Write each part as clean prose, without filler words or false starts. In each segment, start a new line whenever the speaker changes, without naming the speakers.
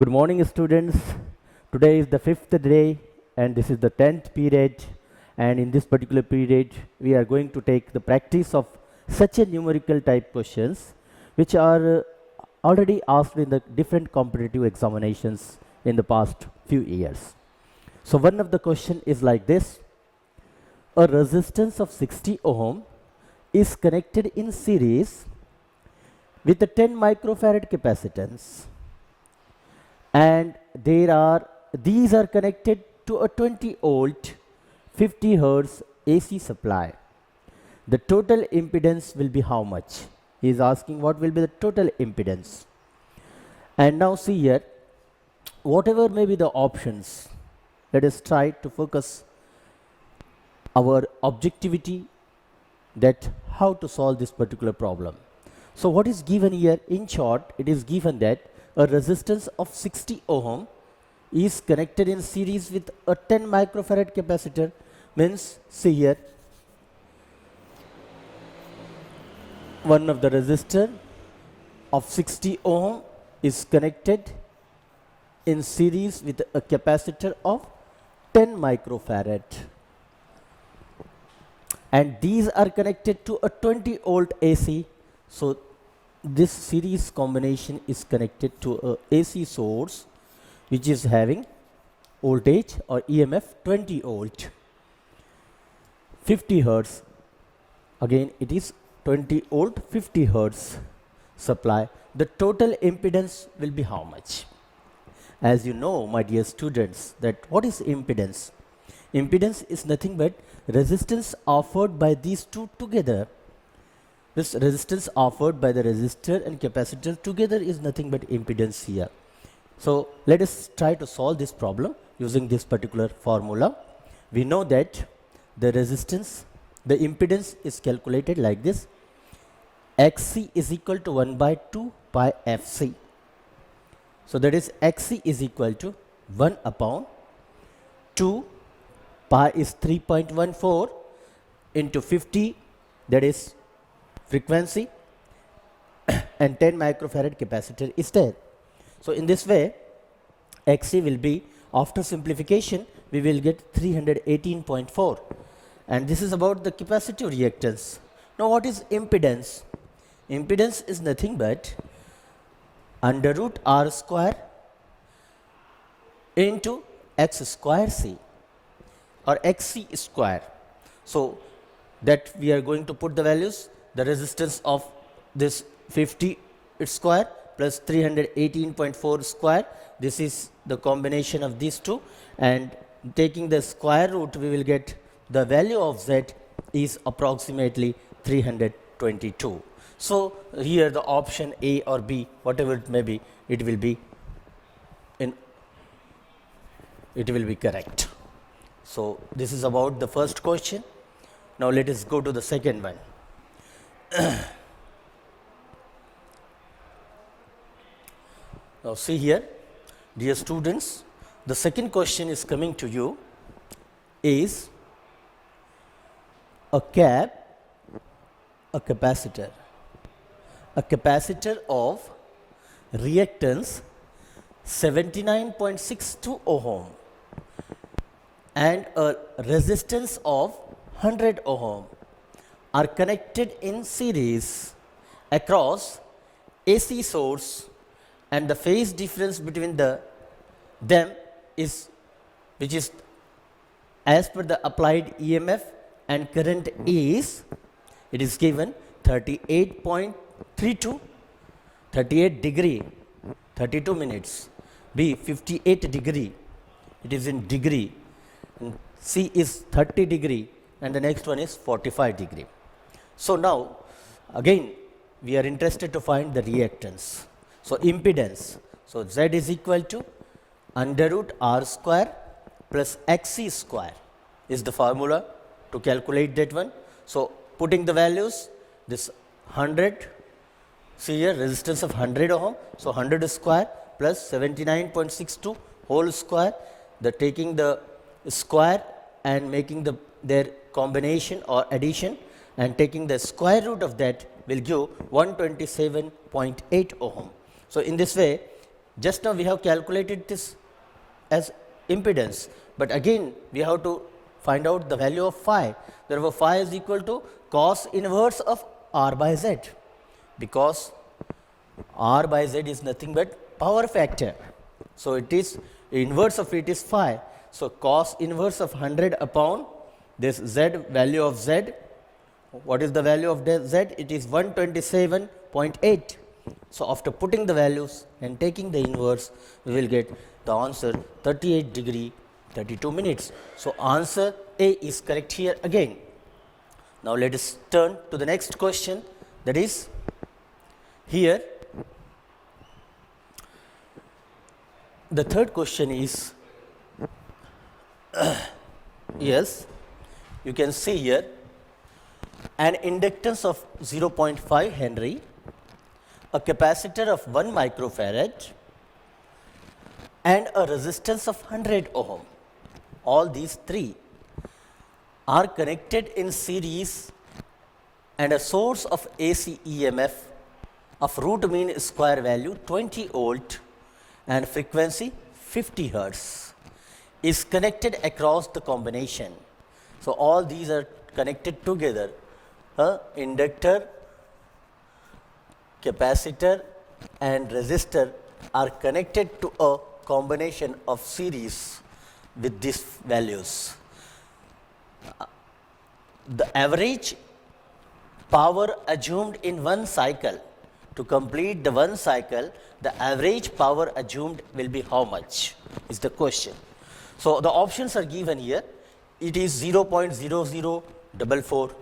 Good morning, students. Today is the fifth day, and this is the 10th period. And in this particular period, we are going to take the practice of such a numerical type questions, which are already asked in the different competitive examinations in the past few years. So one of the question is like this: a resistance of 60 ohm is connected in series with a 10 microfarad capacitance, and these are connected to a 20 volt 50 hertz AC supply. The total impedance will be how much? He is asking what will be the total impedance. And now see here, whatever may be the options, let us try to focus our objectivity that how to solve this particular problem. So what is given here? In short, it is given that a resistance of 60 ohm is connected in series with a 10 microfarad capacitor. Means, see here, one of the resistor of 60 ohm is connected in series with a capacitor of 10 microfarad, and these are connected to a 20 volt AC. So this series combination is connected to a AC source which is having voltage or EMF 20 volt 50 hertz. Again it is 20 volt 50 hertz supply. The total impedance will be how much? As you know, my dear students, that what is impedance? Impedance is nothing but resistance offered by these two together. This resistance offered by the resistor and capacitor together is nothing but impedance here. So let us try to solve this problem using this particular formula. We know that the impedance is calculated like this: XC is equal to 1 by 2 pi FC. So that is XC is equal to 1 upon 2, pi is 3.14 into 50, that is frequency, and 10 microfarad capacitor is there. So in this way, XC will be, after simplification, we will get 318.4, and this is about the capacitive reactance. Now what is impedance? Impedance is nothing but under root R square into X square C or XC square. So that we are going to put the values, the resistance of this 50 square plus 318.4 square. This is the combination of these two, and taking the square root, we will get the value of Z is approximately 322. So here the option A or B, whatever it may be, it will be correct. So this is about the first question. Now let us go to the second one. Now see here, dear students, the second question is coming to you is a capacitor of reactance 79.62 ohm and a resistance of 100 ohm are connected in series across AC source, and the phase difference between them is, which is as per the applied EMF and current is, it is given 38.32, 38 degree 32 minutes, B 58 degree, it is in degree, and C is 30 degree, and the next one is 45 degree. So now again we are interested to find the reactance. So impedance, so Z is equal to under root R square plus XC square is the formula to calculate that one. So putting the values, this 100, see here resistance of 100 ohm, so 100 square plus 79.62 whole square, the taking the square and making their combination or addition and taking the square root of that will give 127.8 ohm. So in this way Just now we have calculated this as impedance, but again we have to find out the value of phi. Therefore, phi is equal to cos inverse of r by z, because r by z is nothing but power factor. So, it is inverse of it is phi. So, cos inverse of 100 upon this z, value of z. What is the value of z? It is 127.8. So, after putting the values and taking the inverse, we will get the answer 38 degree 32 minutes. So, answer A is correct here again. Now, let us turn to the next question, that is here the third question is yes, you can see here an inductance of 0.5 Henry, a capacitor of 1 microfarad and a resistance of 100 ohm. All these three are connected in series, and a source of AC EMF of root mean square value 20 volt and frequency 50 hertz is connected across the combination. So, all these are connected together, inductor, capacitor and resistor are connected to a combination of series with these values. The average power assumed in one cycle, to complete the one cycle, the average power assumed will be how much is the question. So, the options are given here. It is 0.0044,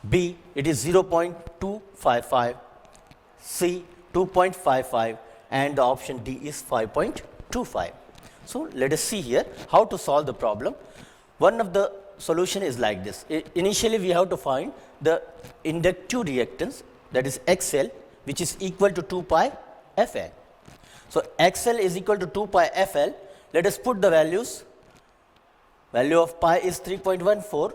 B it is 0.255, C 2.55 and the option D is 5.25. So, let us see here how to solve the problem. One of the solution is like this. Initially, we have to find the inductive reactance, that is XL, which is equal to 2 pi FL. So, XL is equal to 2 pi FL. Let us put the values. Value of pi is 3.14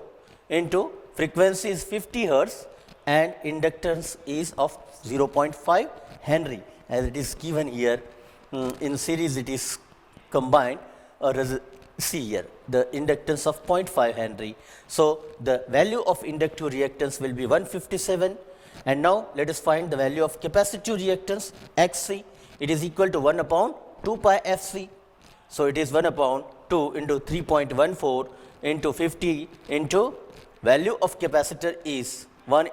into frequency is 50 hertz and inductance is of 0.5 Henry, as it is given here. In series it is combined, or see here the inductance of 0.5 Henry. So, the value of inductive reactance will be 157, and now let us find the value of capacitive reactance XC. It is equal to 1 upon 2 pi FC. So, it is 1 upon 2 into 3.14 into 50 into value of capacitor is 1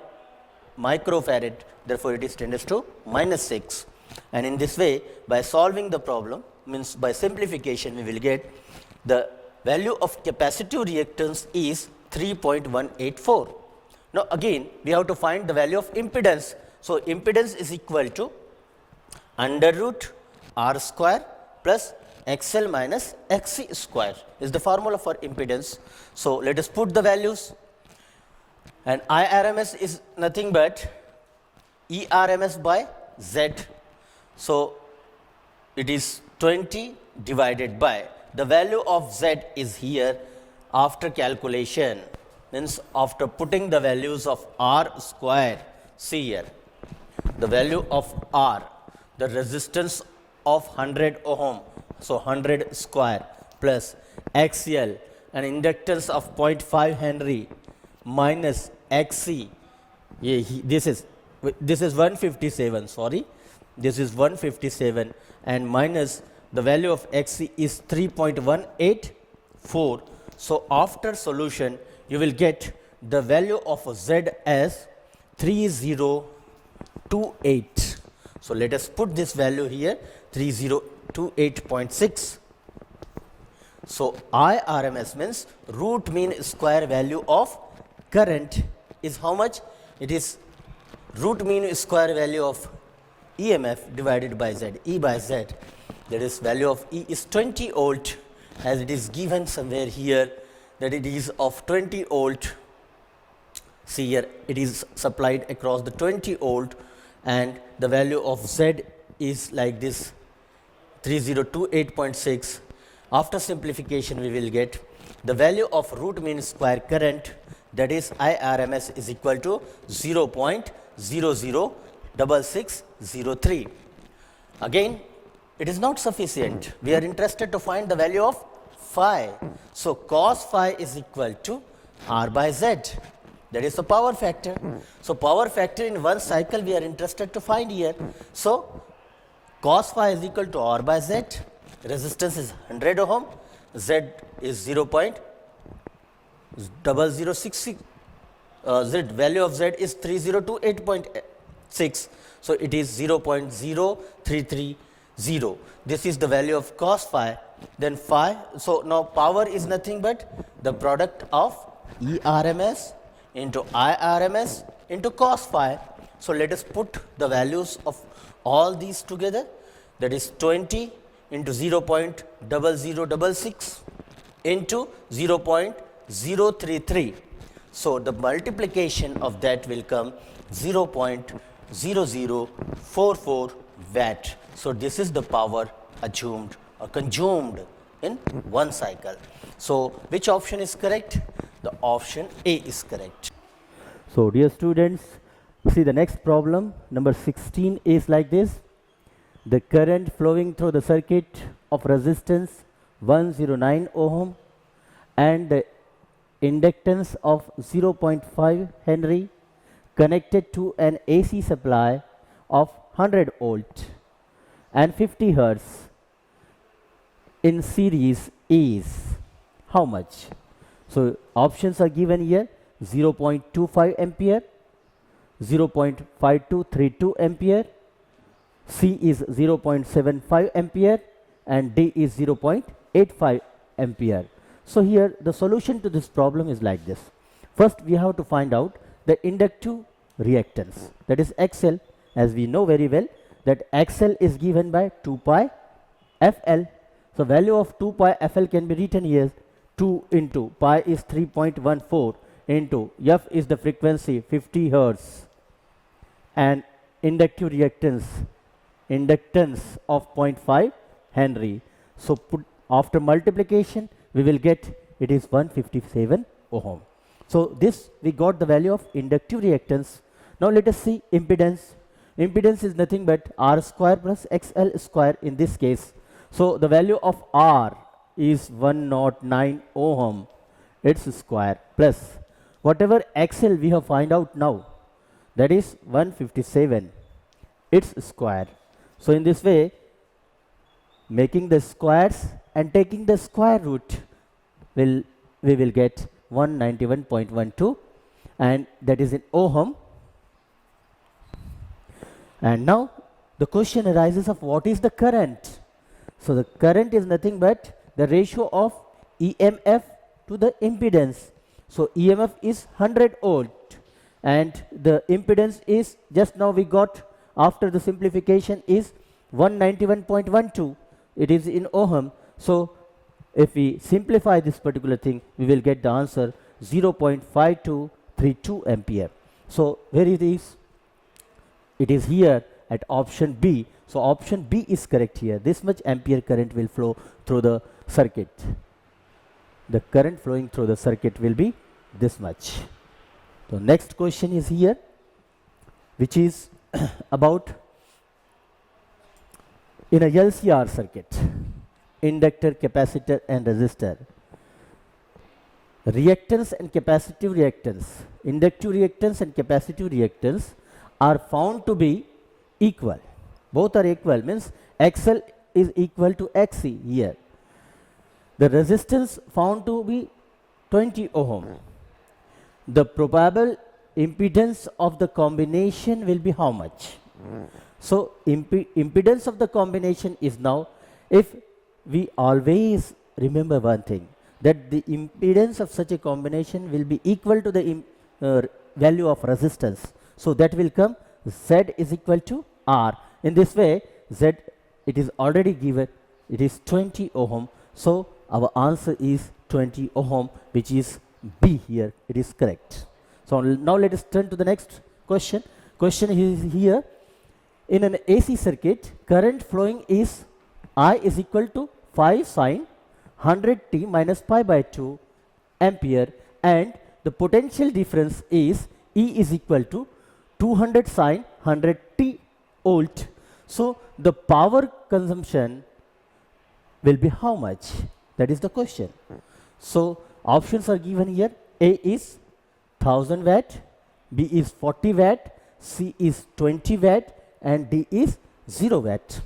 microfarad, therefore, it is 10 to minus 6. And in this way, by solving the problem, means by simplification, we will get the value of capacitive reactance is 3.184. Now, again we have to find the value of impedance. So, impedance is equal to under root R square plus XL minus XC square is the formula for impedance. So, let us put the values, and IRMS is nothing but ERMS by Z. So, it is 20 divided by the value of Z is here after calculation, means after putting the values of R square. See here the value of R, the resistance of 100 ohm. So, 100 square plus XL, an inductance of 0.5 Henry minus XC. This is 157, sorry, this is 157, and minus the value of XC is 3.184. So, after solution you will get the value of Z as 3028. So, let us put this value here 3028.6. So, IRMS means root mean square value of current is how much? It is root mean square value of EMF divided by Z, E by Z, that is value of E is 20 volt, as it is given somewhere here that it is of 20 volt. See here it is supplied across the 20 volt, and the value of Z is like this 3028.6. After simplification we will get the value of root mean square current, that is IRMS is equal to 0.006603. Again it is not sufficient. We are interested to find the value of phi. So cos phi is equal to R by Z. That is the power factor. So power factor in one cycle we are interested to find here. So cos phi is equal to R by Z. Resistance is 100 ohm. Z is 0.0066. Z value of Z is 3028.6. So it is 0.0330. This is the value of cos phi. Then phi. So now power is nothing but the product of ERMS into IRMS into cos phi. So let us put the values of all these together. That is 20 into 0.0066 into 0.033. So the multiplication of that will come 0.0044 watt. So this is the power assumed or consumed in one cycle. So which option is correct? The option A is correct. So dear students, see the next problem, number 16 is like this. The current flowing through the circuit of resistance 109 ohm and the inductance of 0.5 Henry connected to an AC supply of 100 volt and 50 hertz in series is how much? So options are given here: 0.25 ampere, 0.5232 ampere, C is 0.75 ampere and D is 0.85 ampere. So here the solution to this problem is like this. First we have to find out the inductive reactance, that is XL. As we know very well that XL is given by 2 pi FL. So value of 2 pi FL can be written here: 2 into pi is 3.14 into F is the frequency 50 hertz and inductive reactance of 0.5 Henry. So put after multiplication we will get it is 157 ohm. So this we got the value of inductive reactance. Now let us see impedance. Impedance is nothing but R square plus XL square in this case. So the value of R is 109 ohm its square plus whatever XL we have find out now, that is 157 its square. So in this way, making the squares and taking the square root, we will get 191.12 and that is in ohm. And now the question arises of what is the current. So the current is nothing but the ratio of EMF to the impedance. So EMF is 100 volt and the impedance is just now we got after the simplification is 191.12. It is in ohm. So if we simplify this particular thing, we will get the answer 0.5232 ampere. So where it is? It is here at option B. So option B is correct here. This much ampere current will flow through the circuit. The current flowing through the circuit will be this much. So next question is here, which is about in a LCR circuit, inductor, capacitor and resistor. Reactance and capacitive reactance, inductive reactance and capacitive reactance are found to be equal. Both are equal, means XL is equal to XC here. The resistance found to be 20 ohm. The probable impedance of the combination will be how much? So impedance of the combination is now, if we always remember one thing, that the impedance of such a combination will be equal to the value of resistance. So that will come Z is equal to R. In this way, Z, it is already given, it is 20 ohm. So our answer is 20 ohm, which is B here. It is correct. So now let us turn to the next question. Question is here. In an AC circuit, current flowing is I is equal to 5 sine 100t minus pi by 2 ampere, and the potential difference is E is equal to 200 sine 100t volt. So the power consumption will be how much? That is the question. So options are given here. A is 1000 watt, B is 40 watt, C is 20 watt, and D is 0 watt.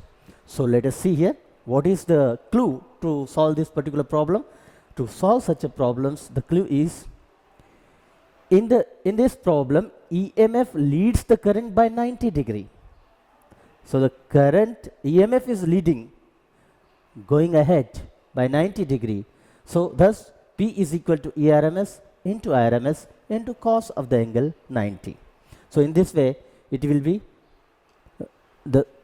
So let us see here what is the clue to solve this particular problem. To solve such a problems, the clue is in this problem EMF leads the current by 90 degree. So the current EMF is leading, going ahead by 90 degree. So thus P is equal to ERMS into IRMS into cos of the angle 90. So in this way it will be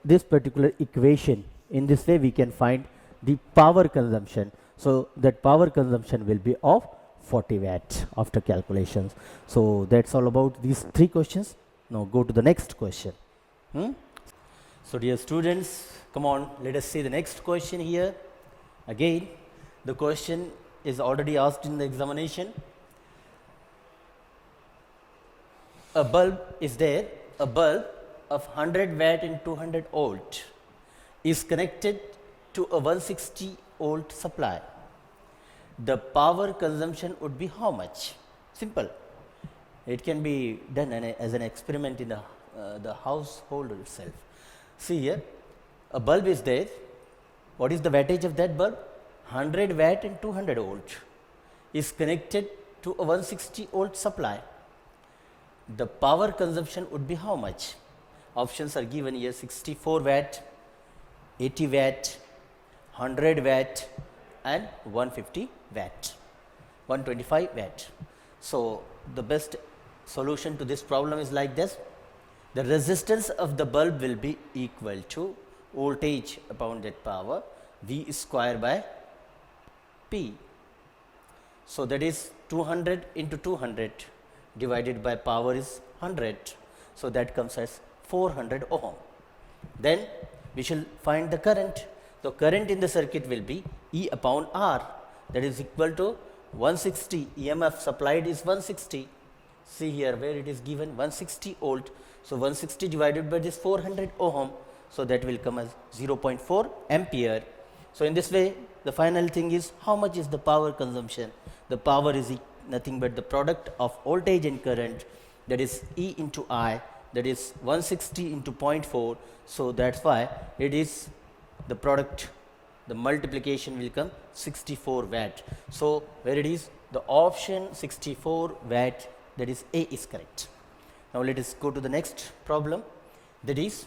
this particular equation. In this way we can find the power consumption. So that power consumption will be of 40 watt after calculations. So that's all about these three questions. Now go to the next question. So dear students, come on, let us see the next question here. Again, the question is already asked in the examination. A bulb is there, a bulb of 100 watt and 200 volt is connected to a 160 volt supply. The power consumption would be how much? Simple. It can be done as an experiment in the household itself. See here, a bulb is there. What is the wattage of that bulb? 100 watt and 200 volt is connected to a 160 volt supply. The power consumption would be how much? Options are given here: 64 watt, 80 watt, 100 watt, and 150 watt, 125 watt. So the best solution to this problem is like this. The resistance of the bulb will be equal to voltage upon that power, V square by P. So that is 200 into 200 divided by power is 100. So that comes as 400 ohm. Then we shall find the current. So current in the circuit will be E upon R, that is equal to 160. EMF supplied is 160. See here where it is given 160 volt. So 160 divided by this 400 ohm. So that will come as 0.4 ampere. So in this way the final thing is how much is the power consumption. The power is nothing but the product of voltage and current, that is E into I, that is 160 into 0.4. So that's why it is the product, the multiplication will come 64 watt. So where it is the option 64 watt, that is A is correct. Now let us go to the next problem, that is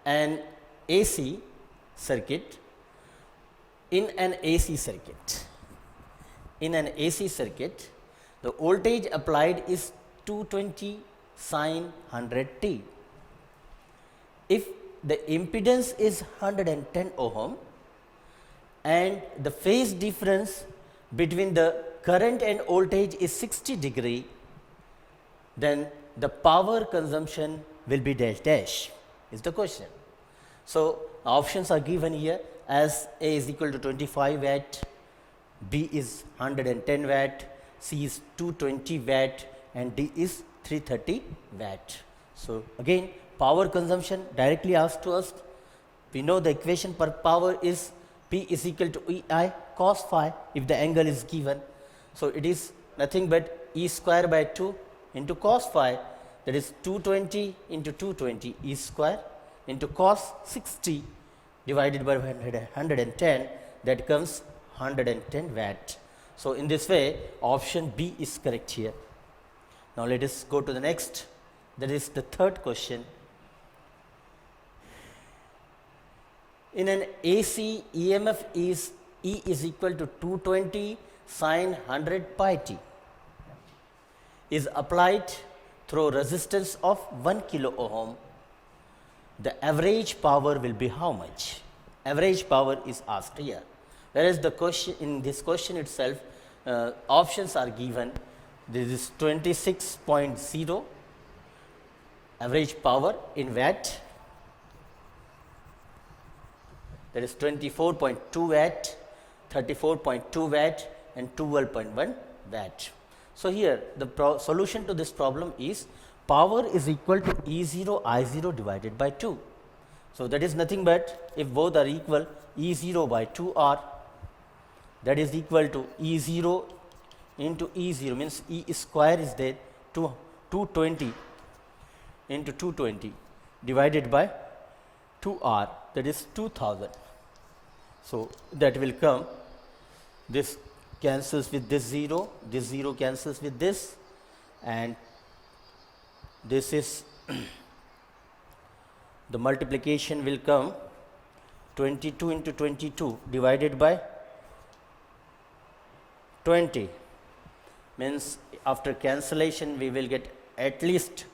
an AC circuit. In an AC circuit, the voltage applied is 220 sin 100t. If the impedance is 110 ohm and the phase difference between the current and voltage is 60 degree, then the power consumption will be dash dash is the question. So options are given here as A is equal to 25 watt, B is 110 watt, C is 220 watt, and D is 330 watt. So again power consumption directly asked to us. We know the equation per power is P is equal to EI cos phi if the angle is given. So it is nothing but E square by 2 into cos phi, that is 220 into 220 E square into cos 60 divided by 110, that comes 110 watt. So in this way option B is correct here. Now let us go to the next, that is the third question. In an AC, EMF is E is equal to 220 sin 100 pi t is applied through resistance of 1 kilo ohm. The average power will be how much? Average power is asked here. Whereas the question in this question itself, options are given. This is 26.0 average power in watt, that is 24.2 watt, 34.2 watt, and 12.1 watt. So here the solution to this problem is power is equal to E0 I0 divided by 2. So, that is nothing but if both are equal, E0 by 2R, that is equal to E0 into E0, means E square is there, 220 into 220 divided by 2R, that is 2000. So, that will come, this cancels with this 0 cancels with this, and this is the multiplication will come 22 into 22 divided by 20, means after cancellation we will get at least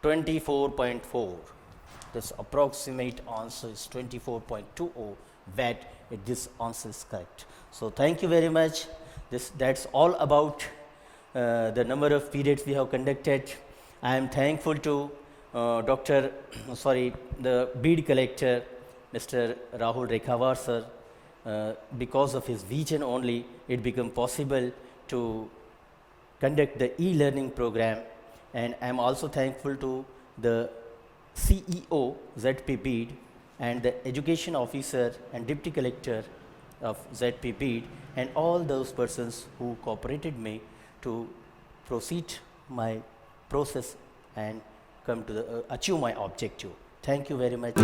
24.4. This approximate answer is 24.20 watt. This answer is correct. So, thank you very much. That's all about the number of periods we have conducted. I am thankful to the bead collector, Mr. Rahul Rekhawar sir. Because of his vision only, it became possible to conduct the e-learning program, and I am also thankful to the CEO ZP Bead and the education officer and deputy collector of ZP Bead and all those persons who cooperated me to proceed my process and come to achieve my objective. Thank you very much.